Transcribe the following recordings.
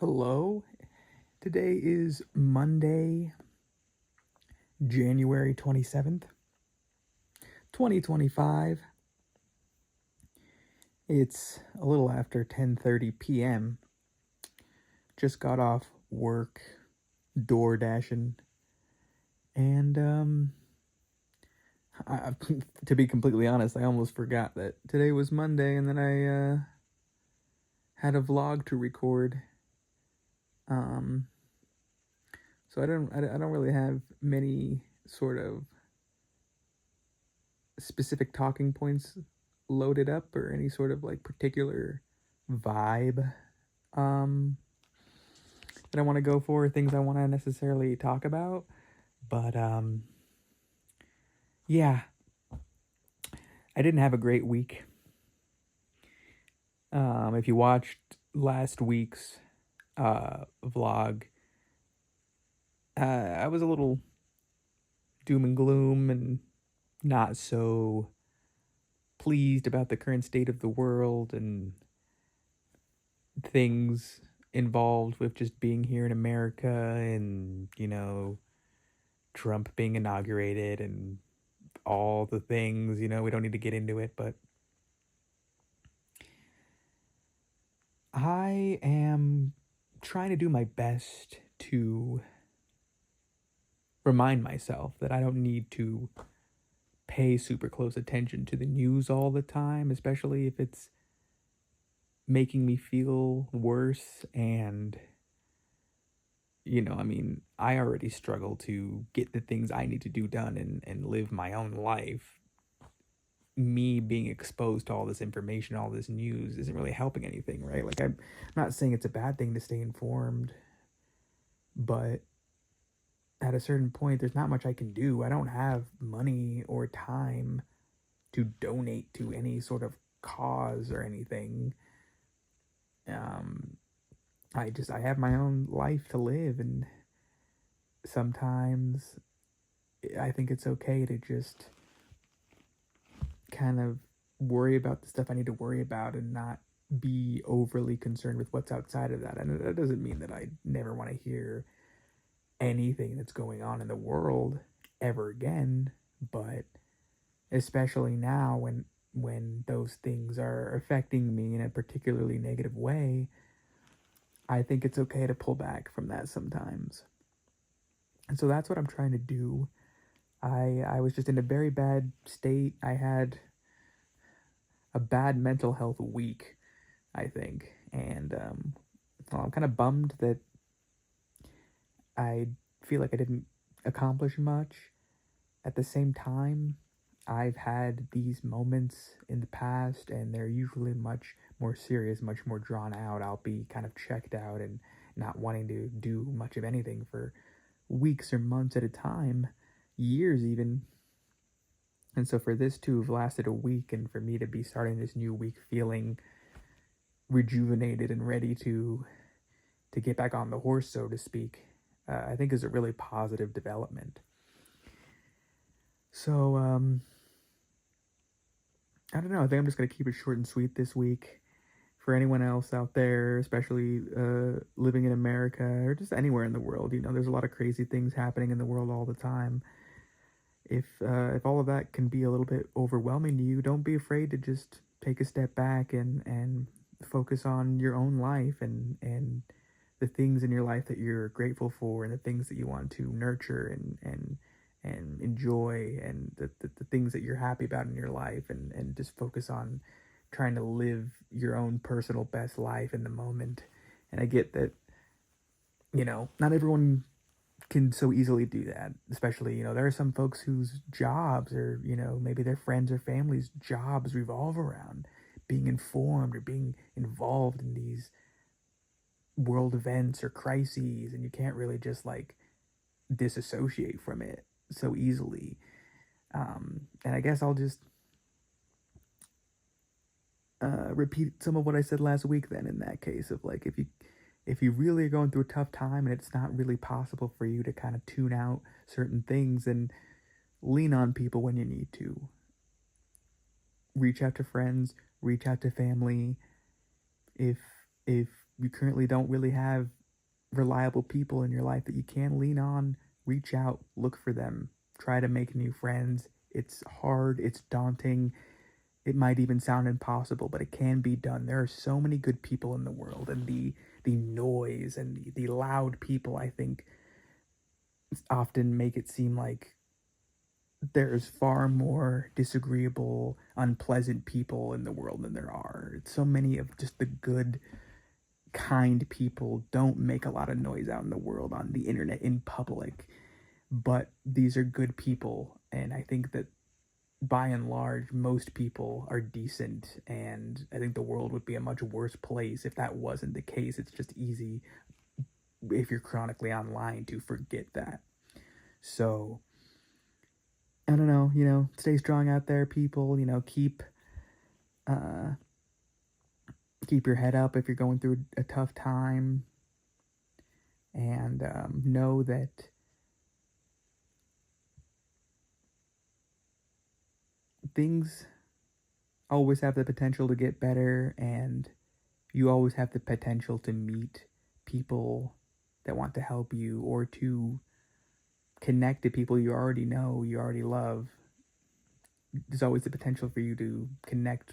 Hello. Today is Monday, January 27th, 2025. It's a little after 10:30 p.m. Just got off work, door dashing, and I, to be completely honest, I almost forgot that today was Monday, and then I had a vlog to record. Um, so I don't really have many sort of specific talking points loaded up or any sort of like particular vibe um that I want to go for, things I want to necessarily talk about. But yeah, I didn't have a great week. If you watched last week's vlog, I was a little doom and gloom and not so pleased about the current state of the world and things involved with just being here in America and, Trump being inaugurated and all the things, we don't need to get into it, but I am trying to do my best to remind myself that I don't need to pay super close attention to the news all the time, especially if it's making me feel worse. And I already struggle to get the things I need to do done and live my own life. Me being exposed to all this information, all this news isn't really helping anything, right? Like, I'm not saying it's a bad thing to stay informed, but at a certain point, there's not much I can do. I don't have money or time to donate to any sort of cause or anything. Um, I have my own life to live, and sometimes I think it's okay to just kind of worry about the stuff I need to worry about and not be overly concerned with what's outside of that. And that doesn't mean that I never want to hear anything that's going on in the world ever again, but especially now when those things are affecting me in a particularly negative way, I think it's okay to pull back from that sometimes. And so that's what I'm trying to do. I was just in a very bad state. I had a bad mental health week, I think. And well, I'm kind of bummed that I feel like I didn't accomplish much. At the same time, I've had these moments in the past, and they're usually much more serious, much more drawn out. I'll be kind of checked out and not wanting to do much of anything for weeks or months at a time, years even. And so for this to have lasted a week and for me to be starting this new week feeling rejuvenated and ready to get back on the horse, so to speak, I think is a really positive development. So I don't know. I think I'm just gonna keep it short and sweet this week. For anyone else out there, especially living in America or just anywhere in the world, there's a lot of crazy things happening in the world all the time. If all of that can be a little bit overwhelming to you, don't be afraid to just take a step back and focus on your own life and the things in your life that you're grateful for and the things that you want to nurture and enjoy and the things that you're happy about in your life and just focus on trying to live your own personal best life in the moment. And I get that, not everyone can so easily do that. Especially, there are some folks whose jobs or, maybe their friends or families' jobs revolve around being informed or being involved in these world events or crises, and you can't really just like disassociate from it so easily. And I guess I'll just repeat some of what I said last week then in that case of like if you really are going through a tough time and it's not really possible for you to kind of tune out certain things and lean on people when you need to. Reach out to friends, reach out to family. If you currently don't really have reliable people in your life that you can lean on, reach out, look for them, try to make new friends. It's hard, it's daunting, it might even sound impossible, but it can be done. There are so many good people in the world, and the noise and the loud people, I think, often make it seem like there's far more disagreeable, unpleasant people in the world than there are. So many of just the good, kind people don't make a lot of noise out in the world, on the internet, in public, but these are good people, and I think that by and large, most people are decent, and I think the world would be a much worse place if that wasn't the case. It's just easy, if you're chronically online, to forget that. So, I don't know, stay strong out there, people. Uh, keep your head up if you're going through a tough time, and know that things always have the potential to get better, and you always have the potential to meet people that want to help you, or to connect to people you already know, you already love. There's always the potential for you to connect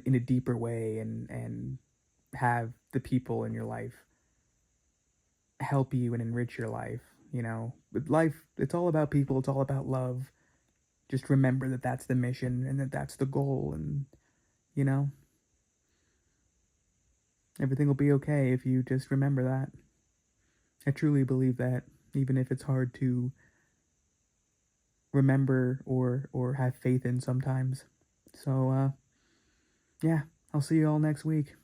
in a deeper way, and have the people in your life help you and enrich your life. With life, it's all about people, it's all about love. Just remember that that's the mission, and that that's the goal, and you know everything will be okay if you just remember that. I truly believe that, even if it's hard to remember or have faith in sometimes. So yeah, I'll see you all next week.